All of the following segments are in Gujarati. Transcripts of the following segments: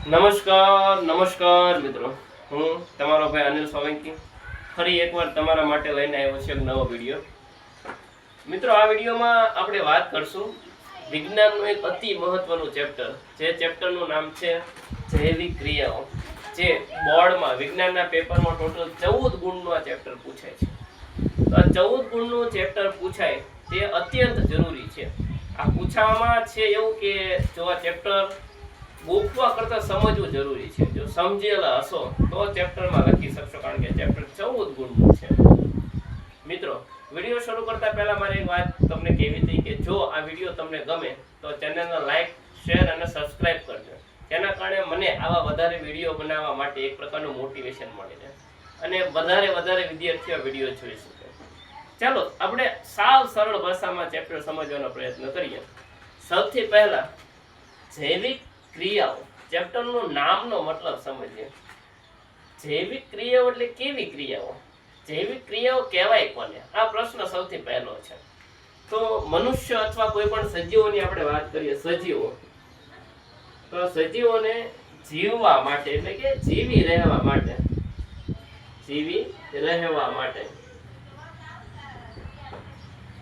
નમસ્કાર મિત્રો, હું તમારો ભાઈ અનિલ સોલંકી ફરી એકવાર તમારા માટે લઈને આવ્યો છે એક નવો વિડીયો. મિત્રો, આ વિડીયોમાં આપણે વાત કરશું વિજ્ઞાનનું એક અતિ મહત્વનું ચેપ્ટર, જે ચેપ્ટરનું નામ છે જૈવિક ક્રિયાઓ. જે બોર્ડમાં વિજ્ઞાનના પેપરમાં ટોટલ 14 ગુણનું આ ચેપ્ટર પૂછાય છે. તો આ 14 ગુણનું ચેપ્ટર પૂછાય તે અત્યંત જરૂરી છે. આ પૂછવામાં છે એવું કે જો આ ચેપ્ટર ગોખવા કરતા સમજવું જરૂરી છે. જો સમજેલા હશો તો ચેપ્ટરમાં લખી શકશો, કારણ કે ચેપ્ટર 14 ગુણનું છે. મિત્રો, વિડીયો શરૂ કરતા પહેલા મારે એક વાત તમને કહેવી હતી કે જો આ વિડીયો તમને ગમે તો ચેનલને લાઈક, શેર અને સબસ્ક્રાઇબ કરજો. તેના કારણે મને આવા વધારે વિડીયો બનાવવા માટે એક પ્રકારનું મોટિવેશન મળે છે અને વધારે વિદ્યાર્થીઓ વિડીયો જોઈ શકે. ચાલો આપણે સાવ સરળ ભાષામાં ચેપ્ટર સમજવાનો પ્રયત્ન કરીએ. સૌથી પહેલા જૈવિક ક્રિયાઓ ચેપ્ટરનું નામનો મતલબ સમજીએ. જૈવિક ક્રિયાઓ એટલે કેવી ક્રિયાઓ? જૈવિક ક્રિયાઓ કહેવાય કોને? આ પ્રશ્ન સૌથી પહેલો છે. તો મનુષ્ય અથવા કોઈ પણ સજીવોની આપણે વાત કરીએ, સજીવો, તો સજીવોને જીવવા માટે એટલે કે જીવી રહેવા માટે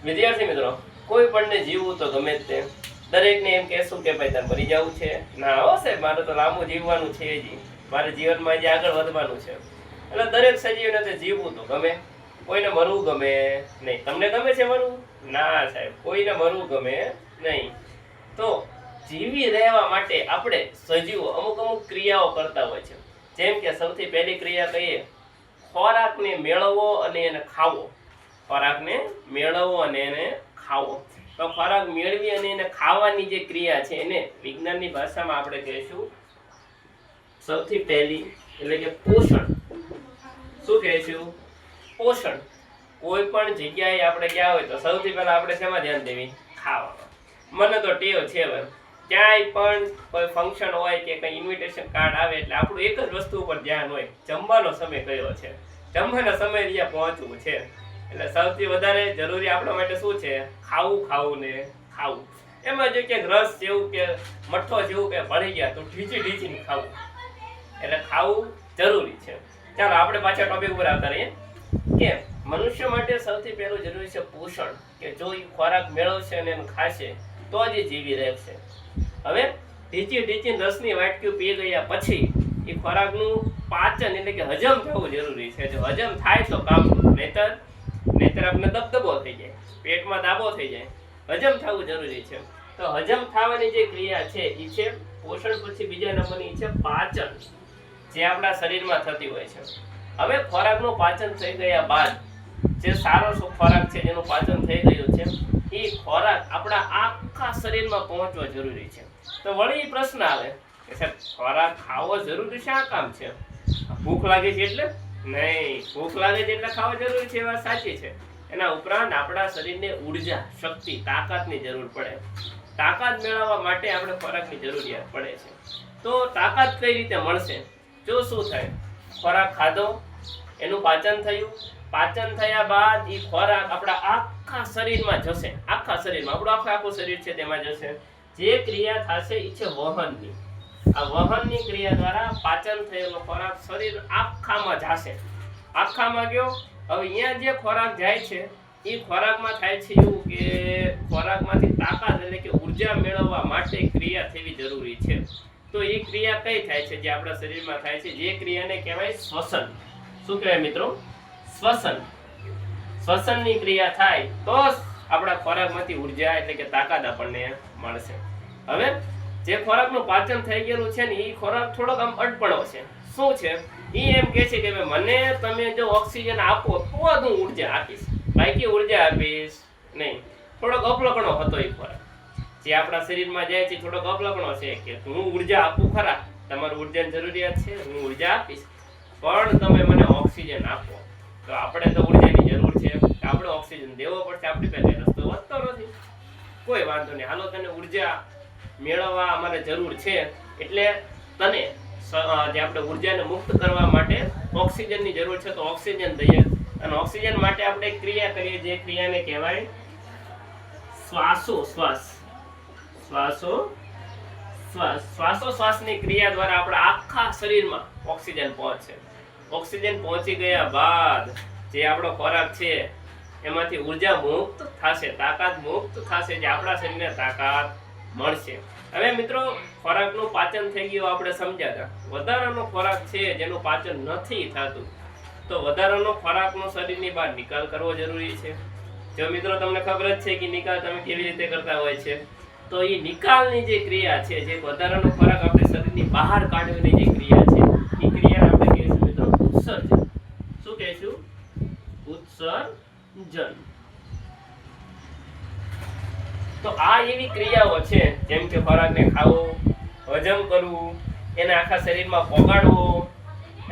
વિદ્યાર્થી મિત્રો, કોઈ પણને જીવવું તો ગમે જ તે. દરેકને એમ કહેશું કે ભાઈ તારે મરી જવું છે? ના હો સાહેબ, મારે તો લાંબુ જીવવાનું છે, મારે જીવનમાં હજી આગળ વધવાનું છે. એટલે દરેક સજીવને તો જીવવું તો ગમે, કોઈને મરવું ગમે નહીં. તમને ગમે છે મરવું? ના સાહેબ, કોઈને મરવું ગમે નહીં. તો જીવી રહેવા માટે આપણે સજીવો અમુક ક્રિયાઓ કરતા હોય છે. જેમ કે સૌથી પહેલી ક્રિયા કહીએ, ખોરાકને મેળવવો અને એને ખાવો. ખોરાકને મેળવવો અને એને ખાવો. તો ખોરાક મેળવી અને એને ખાવાની જે ક્રિયા છે એને વિજ્ઞાનની ભાષામાં આપણે કહીશું સૌથી પહેલી એટલે કે પોષણ. શું કહીશું? પોષણ. કોઈ પણ જગ્યાએ આપણે ગયા હોય તો સૌથી પહેલા આપણે શેમાં ધ્યાન દેવી? ખાવામાં. મને તો ટેવ છે ભાઈ, ક્યાંય પણ કોઈ ફંક્શન હોય કે કંઈ ઇન્વિટેશન કાર્ડ આવે એટલે આપણું એક જ વસ્તુ ઉપર ધ્યાન હોય, જમવાનો સમય કયો છે, જમવાના સમય ત્યાં પહોંચવું છે. એટલે સૌથી વધારે જરૂરી આપણા માટે શું છે? ખાવું ને ખાવું. એમાં જો કે રસ જેવું કે મઠ્ઠો જેવું કે ભળી ગયા તો ઢીચીને ખાવું. એટલે ખાવું જરૂરી છે. ચાલો આપણે પાછા ટોપિક ઉપર આવતા રહીએ કે મનુષ્ય માટે સૌથી પહેલું જરૂરી છે પોષણ. કે જો એ ખોરાક મેળવશે અને એને ખાશે તો જ જીવી રહેશે. હવે ઢીચીને રસની વાટકીઓ પી ગયા પછી એ ખોરાકનું પાચન એટલે કે હજમ થવું જરૂરી છે. જો હજમ થાય તો કામ, નહીતર આપણે દબદબો થઈ જાય, પેટમાં દાબો થઈ જાય. હજમ થવું જરૂરી છે. તો હજમ થવાની જે ક્રિયા છે એ છે પોષણ. પછી બીજા નંબરની છે પાચન, જે આપણા શરીરમાં થતી હોય છે. હવે ખોરાકનું પાચન થઈ ગયા બાદ જે સારો ખોરાક છે જેનું પાચન થઈ ગયું છે એ ખોરાક આપણા આખા શરીરમાં પહોંચવો જરૂરી છે. તો વળી પ્રશ્ન આવે કે સાહેબ, ખોરાક ખાવો જરૂરી શા કામ છે? ભૂખ લાગે છે એટલે? નહીં, ભૂખ લાગે છે એટલે ખાવા જરૂરી છે, એ વાત સાચી છે. એના ઉપરાંત આપણા શરીરને ઉર્જા, શક્તિ, તાકાતની જરૂર પડે. તાકાત મેળવવા માટે આપણે ખોરાકની જરૂરિયાત પડે છે. તો તાકાત કઈ રીતે મળશે? જો શું થાય, ખોરાક ખાધો, એનું પાચન થયું, પાચન થયા બાદ એ ખોરાક આપણા આખા શરીરમાં જશે. આખા શરીરમાં આપણું આખું શરીર છે તેમાં જશે. જે ક્રિયા થશે એ છે વહનની. આ વહનની ક્રિયા દ્વારા પાચન થયેલો ખોરાક શરીર આખામાં જશે. આખામાં ગયો. હવે અહીંયા જે ખોરાક જાય છે એ ખોરાકમાં થાય છે એવું કે ખોરાકમાંથી તાકાત એટલે કે ઉર્જા મેળવવા માટે ક્રિયા થવી જરૂરી છે. તો એ ક્રિયા કઈ થાય છે? જે આપણા શરીરમાં થાય છે, જે ક્રિયાને કહેવાય શ્વસન. શું કહેવાય મિત્રો? શ્વસન. શ્વસનની ક્રિયા થાય તો આપણા ખોરાકમાંથી ઉર્જા એટલે કે તાકાત આપણને મળશે. હવે જે ખોરાકનું પાચન થઈ ગયેલું છે ને એ ખોરાક થોડોક આમ અટપણો છે. શું છે? એ એમ કહે છે કે મને તમે જો ઓક્સિજન આપો તો જ હું ઉર્જા આપીશ, બાકી ઉર્જા આપીશ નહીં. થોડોક અપલકણો હતો એ ખોરાક જે આપણા શરીરમાં જાય છે, થોડોક અપલકણો છે કે હું ઉર્જા આપું ખરા, તમારી ઉર્જાની જરૂરિયાત છે, હું ઉર્જા આપીશ, પણ તમે મને ઓક્સિજન આપો. તો આપણે તો ઉર્જાની જરૂર છે, આપણે ઓક્સિજન દેવો પડશે. આપણી પાસે રસ્તો વધતો નથી. કોઈ વાંધો નહીં, હાલો તને ઉર્જા મેળવવા અમારે જરૂર છે એટલે તને જે આપણે ઉર્જાને મુક્ત કરવા માટે ઓક્સિજનની જરૂર છે તો ઓક્સિજન દઈએ. અને ઓક્સિજન માટે આપણે એક ક્રિયા કરીએ, જે ક્રિયાને કહેવાય શ્વાસોશ્વાસ. શ્વાસોશ્વાસની ક્રિયા દ્વારા આપણા આખા શરીરમાં ઓક્સિજન પહોંચે. ઓક્સિજન પહોંચી ગયા બાદ જે આપણો ખોરાક છે એમાંથી ઉર્જા મુક્ત થશે, તાકાત મુક્ત થશે, જે આપણા શરીરને તાકાત મળશે. હવે મિત્રો, ખોરાકનું પાચન થઈ ગયું આપણે સમજ્યા. વધારાનો ખોરાક છે જેનું પાચન નથી થતું, તો વધારાનો ખોરાકનો શરીરની બહાર નિકાલ કરવો જરૂરી છે. જો મિત્રો તમને ખબર જ છે કે નિકાલ તમે કેવી રીતે કરતા હોય છે, તો એ નિકાલની જે ક્રિયા છે, જે વધારાનો ખોરાક આપણે શરીરની બહાર કાઢવાની જે ક્રિયા છે, એ ક્રિયાને આપણે કહીશું મિત્રો ઉત્સર્જન. શું કહીશું? ઉત્સર્જન. તો આ એવી ક્રિયાઓ છે જેમ કે ખોરાકને ખાવો, હજમ કરવું, એને આખા શરીરમાં પોગાડવો,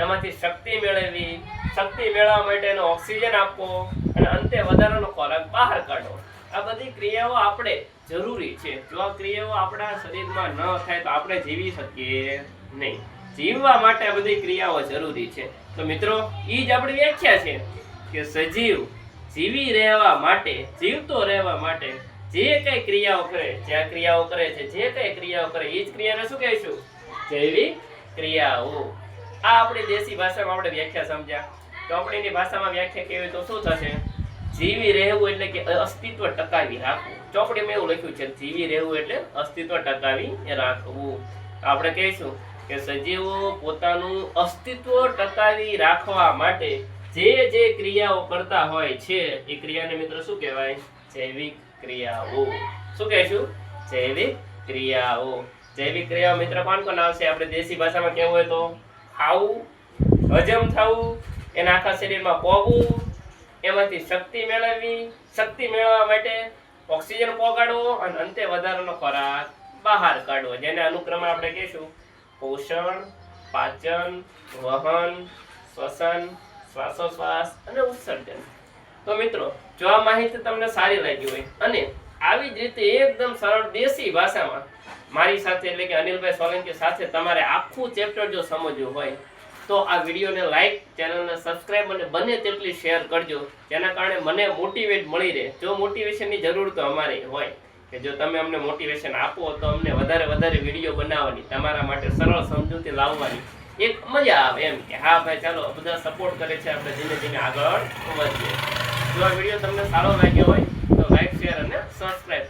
એમાંથી શક્તિ મેળવવી, શક્તિ મેળવવા માટે એનો ઓક્સિજન આપવો અને અંતે વધારાનો ખોરાક બહાર કાઢવો. આ બધી ક્રિયાઓ આપણે જરૂરી છે. જો આ ક્રિયાઓ આપણા શરીરમાં ન થાય તો આપણે જીવી શકીએ નહીં. જીવવા માટે આ બધી ક્રિયાઓ જરૂરી છે. તો મિત્રો, એ જ આપણી વ્યાખ્યા છે કે સજીવ જીવી રહેવા માટે, જીવતો રહેવા માટે જે કઈ ક્રિયાઓ કરે, જ્યાં ક્રિયાઓ કરે છે, જે કઈ ક્રિયાઓ કરે એ જ ક્રિયાને શું કહીશું? જૈવિક ક્રિયાઓ. આ આપણી દેશી ભાષામાં આપણે વ્યાખ્યા સમજ્યા. ચોપડીની ભાષામાં વ્યાખ્યા કેવી તો શું થશે? જીવી રહેવું એટલે કે અસ્તિત્વ ટકાવી રાખવું. ચોપડીમાં એવું લખ્યું છે, જીવી રહેવું એટલે અસ્તિત્વ ટકાવી રાખવું. આપણે કહીશું કે સજીવો પોતાનું અસ્તિત્વ ટકાવી રાખવા માટે જે ક્રિયાઓ કરતા હોય છે એ ક્રિયાને મિત્રો શું કહેવાય? જૈવિક ક્રિયાઓ. શું કહીશું? જૈવિક ક્રિયાઓ. જૈવિક ક્રિયાઓ મિત્ર કોણ કોણ આવશે? આપણે દેશી ભાષામાં કહેવું હોય તો ખાવું, હજમ થવું, એના આખા શરીરમાં પોગવું, એમાંથી શક્તિ મેળવવી, શક્તિ મેળવવા માટે ઓક્સિજન પોગાડવો અને અંતે વધારાનો ખોરાક બહાર કાઢવો, જેને અનુક્રમે આપણે કહીશું પોષણ, પાચન, વહન, શ્વસન, શ્વાસોશ્વાસ અને ઉત્સર્જન. તો મિત્રો, જો આ માહિતી તમને સારી લાગી હોય અને આવી જ રીતે એકદમ સરળ દેશી ભાષામાં મારી સાથે એટલે કે અનિલભાઈ સોલંકી સાથે તમારે આખું ચેપ્ટર જો સમજવું હોય તો આ વિડીયોને લાઈક, ચેનલને સબસ્ક્રાઇબ અને બને તેટલી શેર કરજો, જેના કારણે મને મોટિવેટ મળી રહે. જો મોટિવેશનની જરૂર તો અમારે હોય કે જો તમે અમને મોટિવેશન આપો તો અમને વધારે વિડીયો બનાવવાની, તમારા માટે સરળ સમજૂતી લાવવાની એક મજા આવે એમ કે હા ભાઈ ચાલો બધા સપોર્ટ કરે છે, આપણે ધીમે ધીમે આગળ વધીએ. જો આ વિડીયો તમને સારો લાગ્યો હોય તો લાઈક, શેર અને સબસ્ક્રાઇબ